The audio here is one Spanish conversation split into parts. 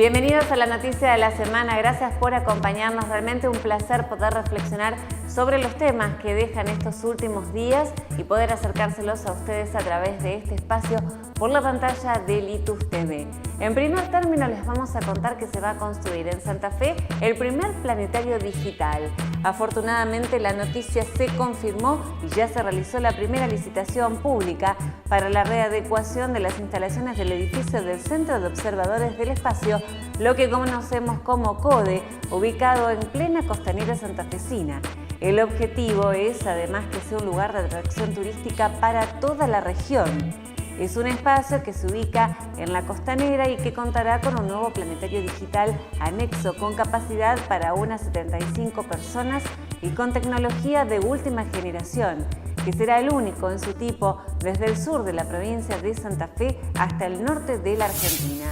Bienvenidos a la noticia de la semana, gracias por acompañarnos, realmente un placer poder reflexionar sobre los temas que dejan estos últimos días y poder acercárselos a ustedes a través de este espacio por la pantalla de Litus TV. En primer término les vamos a contar que se va a construir en Santa Fe el primer planetario digital. Afortunadamente la noticia se confirmó y ya se realizó la primera licitación pública para la readecuación de las instalaciones del edificio del Centro de Observadores del Espacio, lo que conocemos como CODE, ubicado en plena costanera santafesina. El objetivo es, además, que sea un lugar de atracción turística para toda la región. Es un espacio que se ubica en la costanera y que contará con un nuevo planetario digital anexo con capacidad para unas 75 personas y con tecnología de última generación, que será el único en su tipo desde el sur de la provincia de Santa Fe hasta el norte de la Argentina.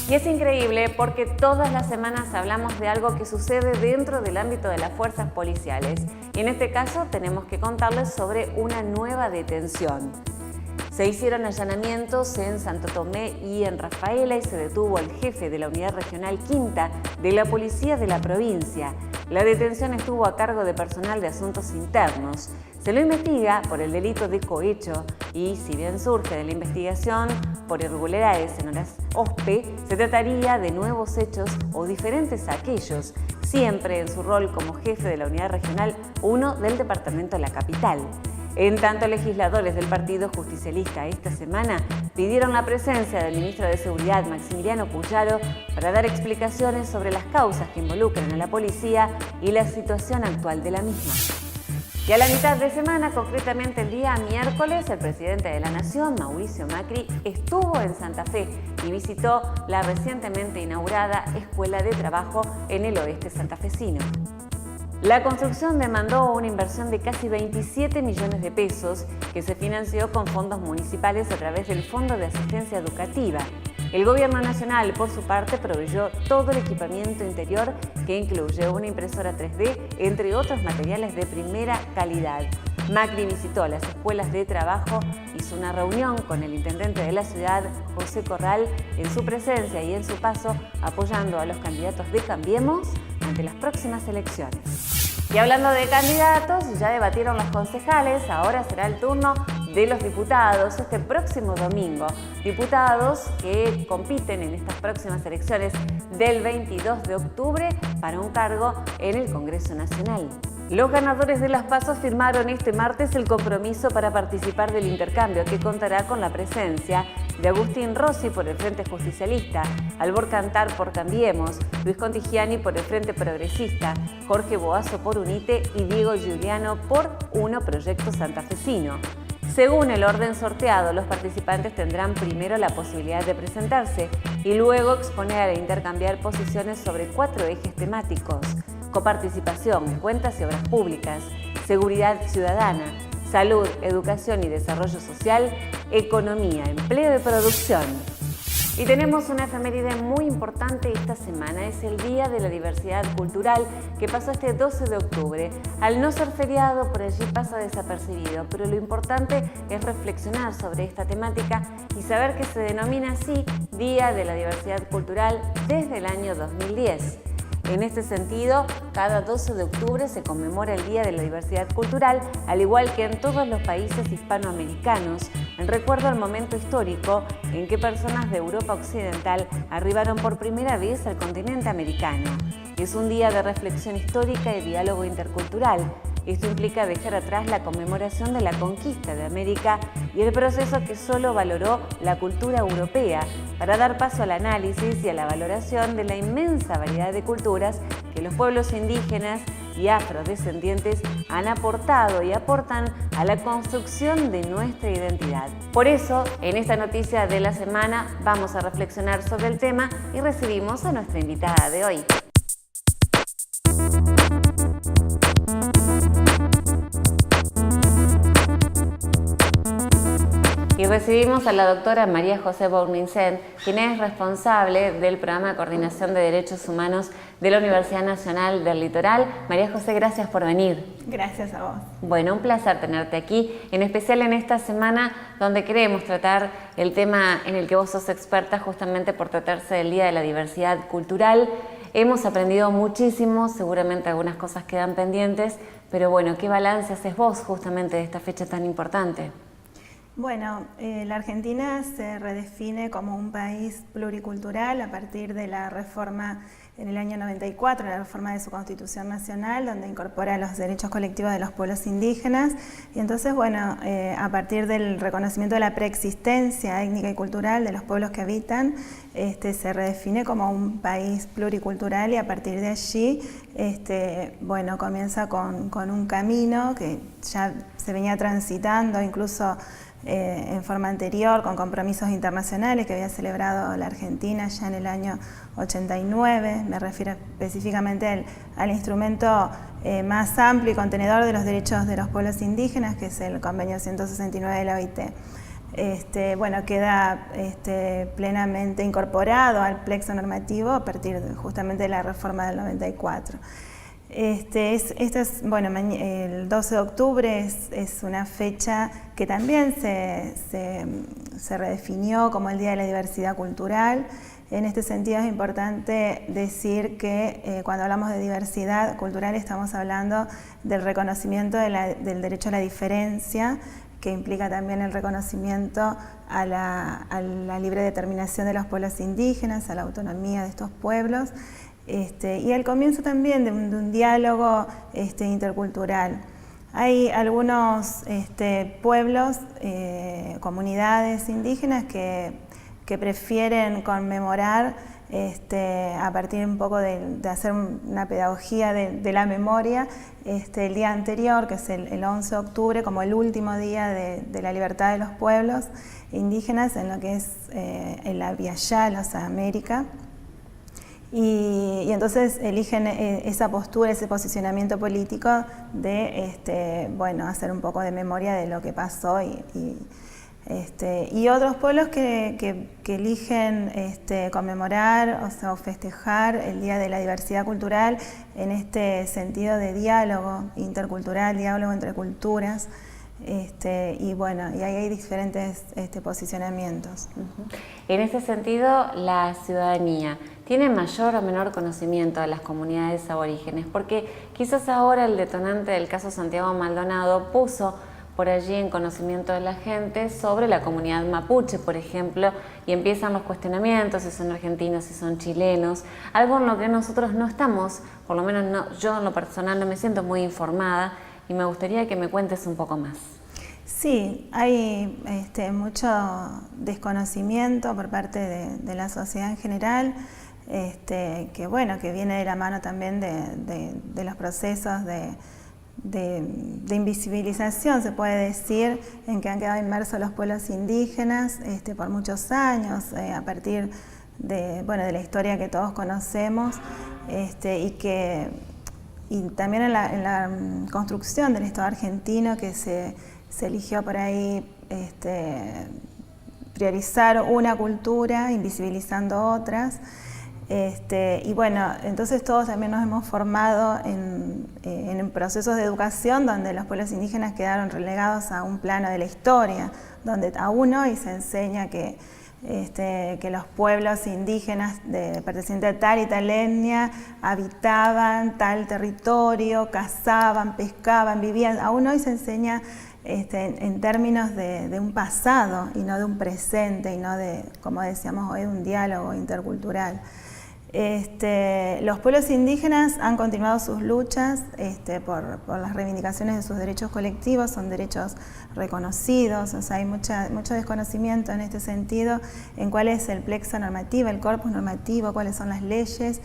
Y es increíble porque todas las semanas hablamos de algo que sucede dentro del ámbito de las fuerzas policiales. Y en este caso tenemos que contarles sobre una nueva detención. Se hicieron allanamientos en Santo Tomé y en Rafaela y se detuvo al jefe de la Unidad Regional Quinta de la Policía de la provincia. La detención estuvo a cargo de personal de asuntos internos. Se lo investiga por el delito de cohecho y, si bien surge de la investigación por irregularidades en horas OSPE, se trataría de nuevos hechos o diferentes a aquellos, siempre en su rol como jefe de la Unidad Regional 1 del Departamento de la Capital. En tanto, legisladores del Partido Justicialista esta semana pidieron la presencia del ministro de Seguridad, Maximiliano Puyaro, para dar explicaciones sobre las causas que involucran a la policía y la situación actual de la misma. Y a la mitad de semana, concretamente el día miércoles, el presidente de la Nación, Mauricio Macri, estuvo en Santa Fe y visitó la recientemente inaugurada Escuela de Trabajo en el oeste santafesino. La construcción demandó una inversión de casi 27 millones de pesos que se financió con fondos municipales a través del Fondo de Asistencia Educativa. El Gobierno Nacional, por su parte, proveyó todo el equipamiento interior que incluye una impresora 3D, entre otros materiales de primera calidad. Macri visitó las escuelas de trabajo, hizo una reunión con el intendente de la ciudad, José Corral, en su presencia y en su paso, apoyando a los candidatos de Cambiemos ante las próximas elecciones. Y hablando de candidatos, ya debatieron los concejales, ahora será el turno de los diputados este próximo domingo. Diputados que compiten en estas próximas elecciones del 22 de octubre para un cargo en el Congreso Nacional. Los ganadores de las PASO firmaron este martes el compromiso para participar del intercambio que contará con la presencia de Agustín Rossi por el Frente Justicialista, Albor Cantar por Cambiemos, Luis Contigiani por el Frente Progresista, Jorge Boazo por UNITE y Diego Giuliano por Uno Proyecto Santafesino. Según el orden sorteado, los participantes tendrán primero la posibilidad de presentarse y luego exponer e intercambiar posiciones sobre 4 ejes temáticos: coparticipación, cuentas y obras públicas, seguridad ciudadana, salud, educación y desarrollo social, economía, empleo y producción. Y tenemos una efeméride muy importante esta semana, es el Día de la Diversidad Cultural que pasó este 12 de octubre. Al no ser feriado, por allí pasa desapercibido, pero lo importante es reflexionar sobre esta temática y saber que se denomina así Día de la Diversidad Cultural desde el año 2010. En este sentido, cada 12 de octubre se conmemora el Día de la Diversidad Cultural, al igual que en todos los países hispanoamericanos, en recuerdo al momento histórico en que personas de Europa Occidental arribaron por primera vez al continente americano. Es un día de reflexión histórica y diálogo intercultural. Esto implica dejar atrás la conmemoración de la conquista de América y el proceso que solo valoró la cultura europea para dar paso al análisis y a la valoración de la inmensa variedad de culturas que los pueblos indígenas y afrodescendientes han aportado y aportan a la construcción de nuestra identidad. Por eso, en esta noticia de la semana vamos a reflexionar sobre el tema y recibimos a nuestra invitada de hoy. Y recibimos a la doctora María José Bournisien, quien es responsable del Programa de Coordinación de Derechos Humanos de la Universidad Nacional del Litoral. María José, gracias por venir. Gracias a vos. Bueno, un placer tenerte aquí, en especial en esta semana donde queremos tratar el tema en el que vos sos experta, justamente por tratarse del Día de la Diversidad Cultural. Hemos aprendido muchísimo, seguramente algunas cosas quedan pendientes, pero bueno, ¿qué balance haces vos justamente de esta fecha tan importante? Bueno, la Argentina se redefine como un país pluricultural a partir de la reforma en el año 94, la reforma de su Constitución Nacional, donde incorpora los derechos colectivos de los pueblos indígenas. Y entonces, bueno, a partir del reconocimiento de la preexistencia étnica y cultural de los pueblos que habitan, se redefine como un país pluricultural y a partir de allí, bueno, comienza con un camino que ya se venía transitando, incluso en forma anterior, con compromisos internacionales que había celebrado la Argentina ya en el año 89, me refiero específicamente al instrumento más amplio y contenedor de los derechos de los pueblos indígenas, que es el Convenio 169 de la OIT. Bueno, queda plenamente incorporado al plexo normativo a partir justamente de la reforma del 94. Bueno, el 12 de octubre es una fecha que también se redefinió como el Día de la Diversidad Cultural. En este sentido es importante decir que cuando hablamos de diversidad cultural estamos hablando del reconocimiento del derecho a la diferencia, que implica también el reconocimiento a la libre determinación de los pueblos indígenas, a la autonomía de estos pueblos. Y al comienzo también de un diálogo intercultural. Hay algunos pueblos, comunidades indígenas que prefieren conmemorar a partir un poco de hacer una pedagogía de la memoria el día anterior, que es el 11 de octubre, como el último día de la libertad de los pueblos indígenas en lo que es en la Vía Yala, o sea, América. Y entonces eligen esa postura, ese posicionamiento político de bueno, hacer un poco de memoria de lo que pasó y otros pueblos que eligen conmemorar o festejar el Día de la Diversidad Cultural en este sentido de diálogo intercultural, diálogo entre culturas. Y bueno, y ahí hay diferentes posicionamientos. En ese sentido, la ciudadanía tiene mayor o menor conocimiento de las comunidades aborígenes, porque quizás ahora el detonante del caso Santiago Maldonado puso por allí en conocimiento de la gente sobre la comunidad mapuche, por ejemplo, y empiezan los cuestionamientos, si son argentinos, si son chilenos, algo en lo que nosotros no estamos, por lo menos no, yo en lo personal no me siento muy informada, y me gustaría que me cuentes un poco más. Sí, hay mucho desconocimiento por parte de la sociedad en general, que bueno, que viene de la mano también de los procesos de invisibilización, se puede decir, en que han quedado inmersos los pueblos indígenas por muchos años, a partir bueno, de la historia que todos conocemos, y también en la construcción del Estado argentino, que se eligió por ahí priorizar una cultura, invisibilizando otras. Y bueno, entonces todos también nos hemos formado en procesos de educación donde los pueblos indígenas quedaron relegados a un plano de la historia, donde aún hoy se enseña que los pueblos indígenas pertenecientes a tal y tal etnia habitaban tal territorio, cazaban, pescaban, vivían. Aún hoy se enseña en términos de un pasado y no de un presente y no de, como decíamos hoy, un diálogo intercultural. Los pueblos indígenas han continuado sus luchas por las reivindicaciones de sus derechos colectivos, son derechos reconocidos, o sea, hay mucho desconocimiento en este sentido en cuál es el plexo normativo, el corpus normativo, cuáles son las leyes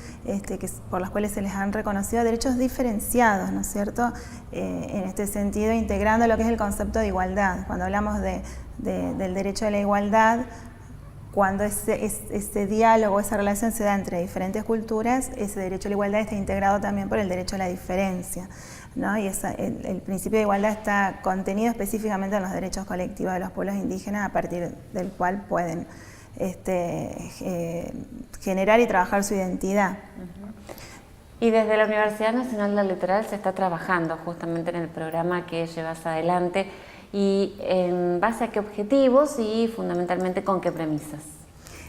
por las cuales se les han reconocido derechos diferenciados, ¿no es cierto? En este sentido, integrando lo que es el concepto de igualdad. Cuando hablamos del derecho a la igualdad, cuando ese diálogo, esa relación se da entre diferentes culturas, ese derecho a la igualdad está integrado también por el derecho a la diferencia, ¿no? Y el principio de igualdad está contenido específicamente en los derechos colectivos de los pueblos indígenas, a partir del cual pueden generar y trabajar su identidad. Y desde la Universidad Nacional del Litoral se está trabajando justamente en el programa que llevas adelante, y en base a qué objetivos y fundamentalmente con qué premisas.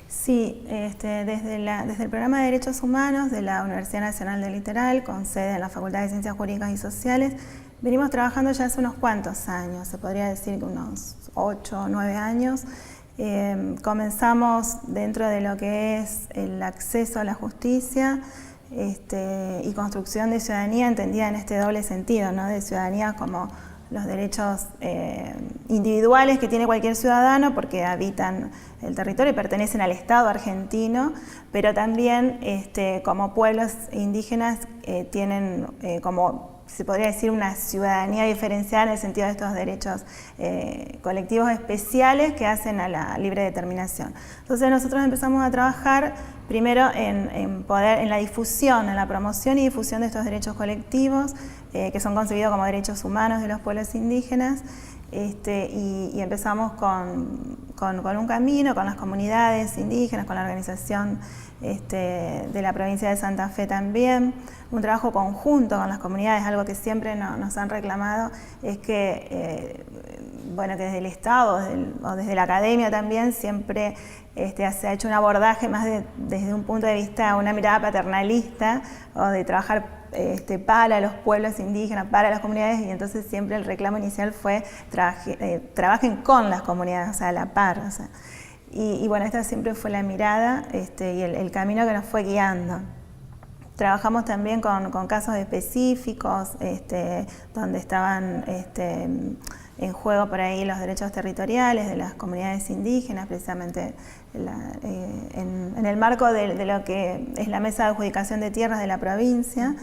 Sí, desde el programa de Derechos Humanos de la Universidad Nacional del Litoral, con sede en la Facultad de Ciencias Jurídicas y Sociales, venimos trabajando ya hace unos cuantos años, se podría decir que unos 8 o 9 años. Comenzamos dentro de lo que es el acceso a la justicia y construcción de ciudadanía, entendida en este doble sentido, ¿no? De ciudadanía como los derechos individuales que tiene cualquier ciudadano porque habitan el territorio y pertenecen al Estado argentino, pero también como pueblos indígenas tienen como se podría decir una ciudadanía diferenciada en el sentido de estos derechos colectivos especiales que hacen a la libre determinación. Entonces nosotros empezamos a trabajar primero en la difusión, en la promoción y difusión de estos derechos colectivos que son concebidos como derechos humanos de los pueblos indígenas, y empezamos con un camino, con las comunidades indígenas, con la organización de la provincia de Santa Fe también, un trabajo conjunto con las comunidades, algo que siempre nos han reclamado, es que, que desde el Estado o desde la academia también siempre se ha hecho un abordaje más desde un punto de vista, una mirada paternalista, o de trabajar para los pueblos indígenas, para las comunidades, y entonces siempre el reclamo inicial fue trabajen con las comunidades, o sea, a la par. O sea, y bueno, esta siempre fue la mirada y el camino que nos fue guiando. Trabajamos también con casos específicos donde estaban en juego por ahí los derechos territoriales de las comunidades indígenas, precisamente en el marco de lo que es la mesa de adjudicación de tierras de la provincia,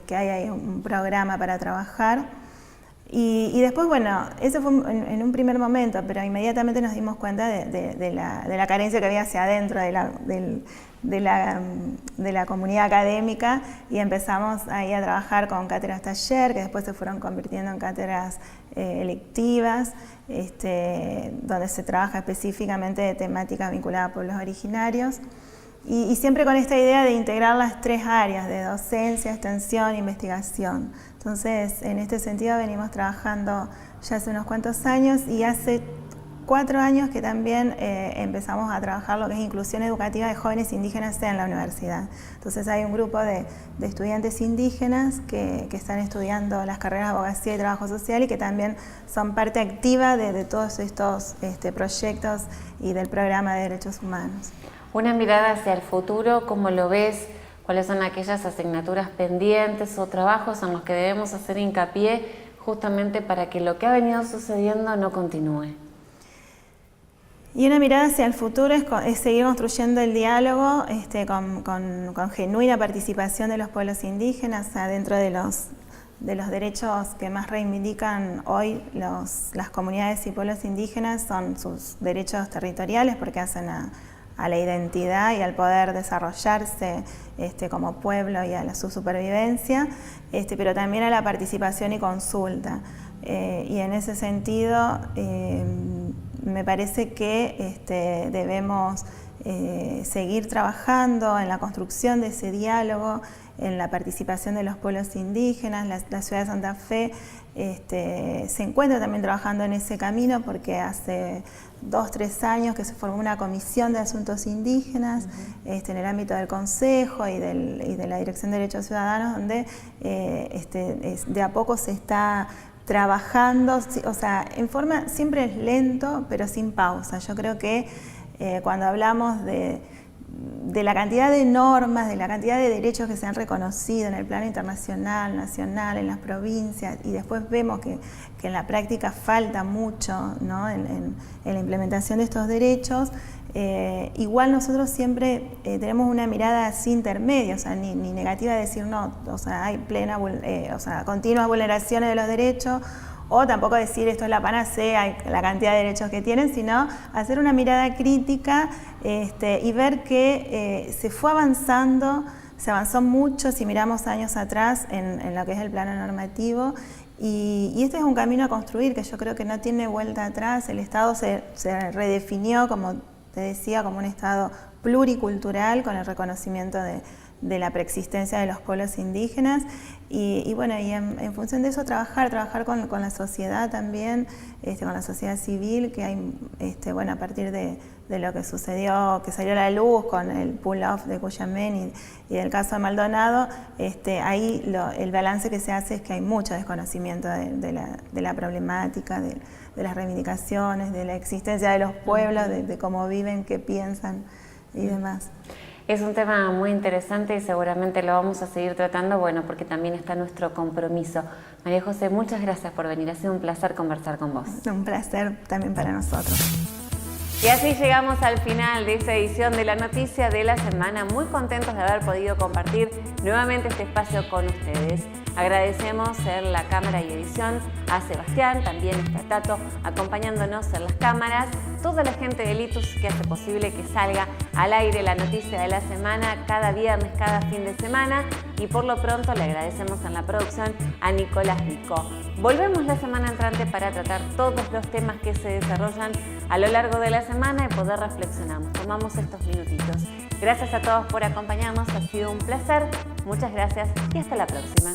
que hay ahí un programa para trabajar. Y después, bueno, eso fue en un primer momento, pero inmediatamente nos dimos cuenta de la carencia que había hacia adentro de la comunidad académica, y empezamos ahí a trabajar con cátedras taller, que después se fueron convirtiendo en cátedras electivas, donde se trabaja específicamente de temáticas vinculadas a pueblos originarios, y siempre con esta idea de integrar las tres áreas de docencia, extensión e investigación. Entonces, en este sentido venimos trabajando ya hace unos cuantos años, y hace 4 años que también empezamos a trabajar lo que es inclusión educativa de jóvenes indígenas en la universidad. Entonces hay un grupo de estudiantes indígenas que están estudiando las carreras de abogacía y trabajo social, y que también son parte activa de todos estos proyectos y del programa de derechos humanos. Una mirada hacia el futuro, ¿cómo lo ves? ¿Cuáles son aquellas asignaturas pendientes o trabajos en los que debemos hacer hincapié justamente para que lo que ha venido sucediendo no continúe? Y una mirada hacia el futuro es seguir construyendo el diálogo con genuina participación de los pueblos indígenas, o sea, dentro de los derechos que más reivindican hoy las comunidades y pueblos indígenas son sus derechos territoriales, porque hacen a la identidad y al poder desarrollarse como pueblo y a su supervivencia, pero también a la participación y consulta. Y en ese sentido me parece que debemos seguir trabajando en la construcción de ese diálogo, en la participación de los pueblos indígenas. La ciudad de Santa Fe se encuentra también trabajando en ese camino, porque hace 2 o 3 años que se formó una comisión de asuntos indígenas en el ámbito del Consejo y de la Dirección de Derechos Ciudadanos, donde de a poco se está trabajando, o sea, en forma siempre es lento, pero sin pausa. Yo creo que cuando hablamos de la cantidad de normas, de la cantidad de derechos que se han reconocido en el plano internacional, nacional, en las provincias, y después vemos que en la práctica falta mucho, ¿no? en la implementación de estos derechos, igual nosotros siempre tenemos una mirada así intermedia, o sea, ni negativa de decir no, o sea, hay continuas vulneraciones de los derechos, o tampoco decir esto es la panacea, la cantidad de derechos que tienen, sino hacer una mirada crítica y ver que se avanzó mucho si miramos años atrás en lo que es el plano normativo, y este es un camino a construir que yo creo que no tiene vuelta atrás. El Estado se redefinió, como te decía, como un Estado pluricultural, con el reconocimiento de la preexistencia de los pueblos indígenas y bueno, y en función de eso trabajar con la sociedad también, con la sociedad civil, que hay, bueno, a partir de lo que sucedió, que salió a la luz con el pull-off de Cuyamén y del caso de Maldonado, ahí el balance que se hace es que hay mucho desconocimiento de la problemática, de las reivindicaciones, de la existencia de los pueblos, de cómo viven, qué piensan y demás. Es un tema muy interesante y seguramente lo vamos a seguir tratando, bueno, porque también está nuestro compromiso. María José, muchas gracias por venir. Ha sido un placer conversar con vos. Un placer también para nosotros. Y así llegamos al final de esta edición de La Noticia de la Semana. Muy contentos de haber podido compartir nuevamente este espacio con ustedes. Agradecemos en la cámara y edición a Sebastián, también está Tato acompañándonos en las cámaras, toda la gente de Litus que hace posible que salga al aire La Noticia de la Semana cada viernes, cada fin de semana, y por lo pronto le agradecemos en la producción a Nicolás Vico. Volvemos la semana entrante para tratar todos los temas que se desarrollan a lo largo de la semana y poder reflexionar. Tomamos estos minutitos. Gracias a todos por acompañarnos, ha sido un placer. Muchas gracias y hasta la próxima.